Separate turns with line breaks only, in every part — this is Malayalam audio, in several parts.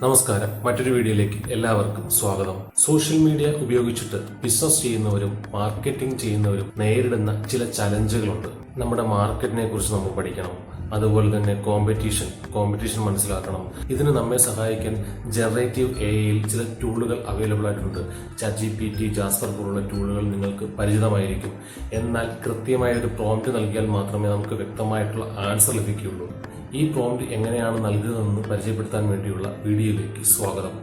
നമസ്കാരം. മറ്റൊരു വീഡിയോയിലേക്ക് എല്ലാവർക്കും സ്വാഗതം. സോഷ്യൽ മീഡിയ ഉപയോഗിച്ചിട്ട് ബിസിനസ് ചെയ്യുന്നവരും മാർക്കറ്റിംഗ് ചെയ്യുന്നവരും നേരിടുന്ന ചില ചലഞ്ചുകളുണ്ട്. നമ്മുടെ മാർക്കറ്റിനെ കുറിച്ച് നമ്മൾ പഠിക്കണം. അതുപോലെ തന്നെ കോമ്പറ്റീഷൻ മനസ്സിലാക്കണം. ഇതിന് നമ്മെ സഹായിക്കാൻ ജനറേറ്റീവ് എഐയിൽ ചില ടൂളുകൾ അവൈലബിൾ ആയിട്ടുണ്ട്. ChatGPT, ജാസ്പർ പോലുള്ള ടൂളുകൾ നിങ്ങൾക്ക് പരിചിതമായിരിക്കും. എന്നാൽ കൃത്യമായ ഒരു പ്രോംപ്റ്റ് നൽകിയാൽ മാത്രമേ നമുക്ക് വ്യക്തമായിട്ടുള്ള ആൻസർ ലഭിക്കുകയുള്ളൂ. ഈ പ്രോംപ്റ്റ് എങ്ങനെയാണ് നൽകുന്നതെന്ന് പരിചയപ്പെടുത്താൻ വേണ്ടിയുള്ള വീഡിയോയിലേക്ക് സ്വാഗതം.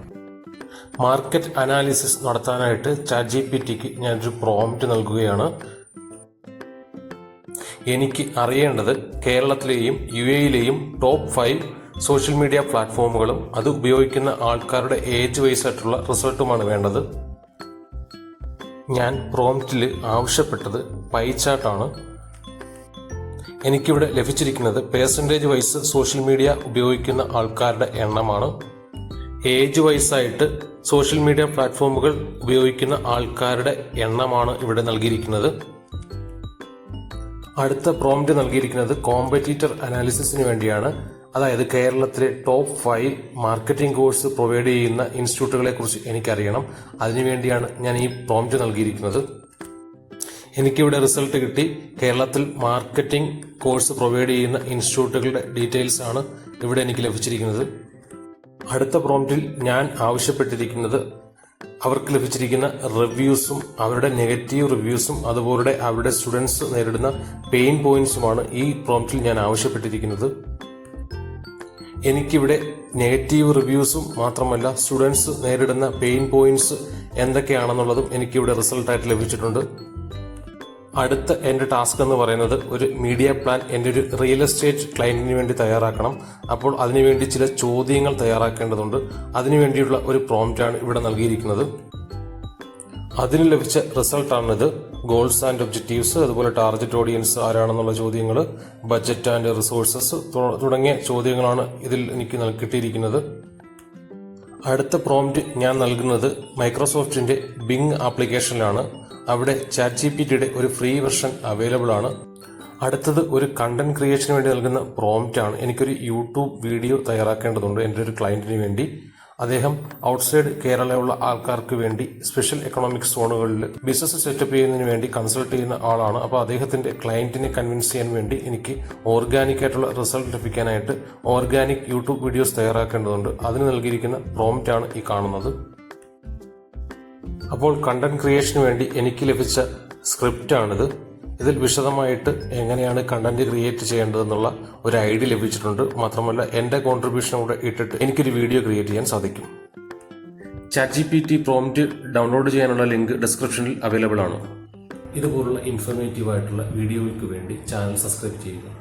മാർക്കറ്റ് അനാലിസിസ് നടത്താനായിട്ട് ChatGPTക്ക് ഞാനൊരു പ്രോംപ്റ്റ് നൽകുകയാണ്. എനിക്ക് അറിയേണ്ടത് കേരളത്തിലെയും UAEയിലെയും ടോപ്പ് 5 സോഷ്യൽ മീഡിയ പ്ലാറ്റ്ഫോമുകളും അത് ഉപയോഗിക്കുന്ന ആൾക്കാരുടെ ഏജ് വൈസ് ആയിട്ടുള്ള റിസൾട്ടുമാണ് വേണ്ടത്. ഞാൻ പ്രോംപ്റ്റിൽ ആവശ്യപ്പെട്ടത് പൈ ചാർട്ടാണ്. എനിക്കിവിടെ ലഭിച്ചിരിക്കുന്നത് പെർസെൻറ്റേജ് വൈസ് സോഷ്യൽ മീഡിയ ഉപയോഗിക്കുന്ന ആൾക്കാരുടെ എണ്ണമാണ്. ഏജ് വൈസായിട്ട് സോഷ്യൽ മീഡിയ പ്ലാറ്റ്ഫോമുകൾ ഉപയോഗിക്കുന്ന ആൾക്കാരുടെ എണ്ണമാണ് ഇവിടെ നൽകിയിരിക്കുന്നത്. അടുത്ത പ്രോംപ്റ്റ് നൽകിയിരിക്കുന്നത് കോമ്പറ്റീറ്റർ അനാലിസിസിന് വേണ്ടിയാണ്. അതായത് കേരളത്തിലെ ടോപ്പ് 5 മാർക്കറ്റിംഗ് കോഴ്സ് പ്രൊവൈഡ് ചെയ്യുന്ന ഇൻസ്റ്റിറ്റ്യൂട്ടുകളെ കുറിച്ച് എനിക്കറിയണം. അതിനുവേണ്ടിയാണ് ഞാൻ ഈ പ്രോംപ്റ്റ് നൽകിയിരിക്കുന്നത്. എനിക്കിവിടെ റിസൾട്ട് കിട്ടി. കേരളത്തിൽ മാർക്കറ്റിംഗ് കോഴ്സ് പ്രൊവൈഡ് ചെയ്യുന്ന ഇൻസ്റ്റിറ്റ്യൂട്ടുകളുടെ ഡീറ്റെയിൽസ് ആണ് ഇവിടെ എനിക്ക് ലഭിച്ചിരിക്കുന്നത്. അടുത്ത പ്രോംപ്റ്റിൽ ഞാൻ ആവശ്യപ്പെട്ടിരിക്കുന്നത് അവർക്ക് ലഭിച്ചിരിക്കുന്ന റിവ്യൂസും അവരുടെ നെഗറ്റീവ് റിവ്യൂസും അതുപോലെ അവരുടെ സ്റ്റുഡൻസ് നേരിടുന്ന പെയിൻ പോയിന്റ്സുമാണ് ഈ പ്രോംപ്റ്റിൽ ഞാൻ ആവശ്യപ്പെട്ടിരിക്കുന്നത്. എനിക്കിവിടെ നെഗറ്റീവ് റിവ്യൂസും മാത്രമല്ല സ്റ്റുഡൻസ് നേരിടുന്ന പെയിൻ പോയിന്റ്സ് എന്തൊക്കെയാണെന്നുള്ളതും എനിക്കിവിടെ റിസൾട്ടായിട്ട് ലഭിച്ചിട്ടുണ്ട്. അടുത്ത എൻ്റെ ടാസ്ക് എന്ന് പറയുന്നത് ഒരു മീഡിയ പ്ലാൻ എൻ്റെ ഒരു റിയൽ എസ്റ്റേറ്റ് ക്ലയന്റിന് വേണ്ടി തയ്യാറാക്കണം. അപ്പോൾ അതിനുവേണ്ടി ചില ചോദ്യങ്ങൾ തയ്യാറാക്കേണ്ടതുണ്ട്. അതിനുവേണ്ടിയുള്ള ഒരു പ്രോംപ്റ്റാണ് ഇവിടെ നൽകിയിരിക്കുന്നത്. അതിന് ലഭിച്ച റിസൾട്ടാണിത്. ഗോൾസ് ആൻഡ് ഒബ്ജക്റ്റീവ്സ്, അതുപോലെ ടാർഗറ്റ് ഓഡിയൻസ് ആരാണെന്നുള്ള ചോദ്യങ്ങൾ, ബഡ്ജറ്റ് ആൻഡ് റിസോഴ്സസ് തുടങ്ങിയ ചോദ്യങ്ങളാണ് ഇതിൽ എനിക്ക് കിട്ടിയിരിക്കുന്നത്. അടുത്ത പ്രോംപ്റ്റ് ഞാൻ നൽകുന്നത് മൈക്രോസോഫ്റ്റിന്റെ ബിങ് ആപ്ലിക്കേഷനിലാണ്. അവിടെ ChatGPTയുടെ ഒരു ഫ്രീ വെർഷൻ അവൈലബിൾ ആണ്. അടുത്തത് ഒരു കണ്ടന്റ് ക്രിയേഷന് വേണ്ടി നൽകുന്ന പ്രോംപ്റ്റ് ആണ്. എനിക്കൊരു യൂട്യൂബ് വീഡിയോ തയ്യാറാക്കേണ്ടതുണ്ട് എൻ്റെ ഒരു ക്ലയന്റിന് വേണ്ടി. അദ്ദേഹം ഔട്ട്സൈഡ് കേരളയുള്ള ആൾക്കാർക്ക് വേണ്ടി സ്പെഷ്യൽ എക്കണോമിക് സോണുകളിൽ ബിസിനസ് സെറ്റപ്പ് ചെയ്യുന്നതിന് വേണ്ടി കൺസൾട്ട് ചെയ്യുന്ന ആളാണ്. അപ്പോൾ അദ്ദേഹത്തിന്റെ ക്ലയന്റിനെ കൺവിൻസ് ചെയ്യാൻ വേണ്ടി എനിക്ക് ഓർഗാനിക് ആയിട്ടുള്ള റിസൾട്ട് ലഭിക്കാനായിട്ട് ഓർഗാനിക് യൂട്യൂബ് വീഡിയോസ് തയ്യാറാക്കേണ്ടതുണ്ട്. അതിന് നൽകിയിരിക്കുന്ന പ്രോംപ്റ്റ് ആണ് ഈ കാണുന്നത്. അപ്പോൾ കണ്ടന്റ് ക്രിയേഷന് വേണ്ടി എനിക്ക് ലഭിച്ച സ്ക്രിപ്റ്റ് ആണിത്. ഇതിൽ വിശദമായിട്ട് എങ്ങനെയാണ് കണ്ടന്റ് ക്രിയേറ്റ് ചെയ്യേണ്ടതെന്നുള്ള ഒരു ഐഡിയ ലഭിച്ചിട്ടുണ്ട്. മാത്രമല്ല എൻ്റെ കോൺട്രിബ്യൂഷൻ കൂടെ ഇട്ടിട്ട് എനിക്കൊരു വീഡിയോ ക്രിയേറ്റ് ചെയ്യാൻ സാധിക്കും. ChatGPT പ്രോംപ്റ്റ് ഡൗൺലോഡ് ചെയ്യാനുള്ള ലിങ്ക് ഡിസ്ക്രിപ്ഷനിൽ അവൈലബിൾ ആണ്. ഇതുപോലുള്ള ഇൻഫോർമേറ്റീവ് ആയിട്ടുള്ള വീഡിയോകൾക്ക് വേണ്ടി ചാനൽ സബ്സ്ക്രൈബ് ചെയ്യുക.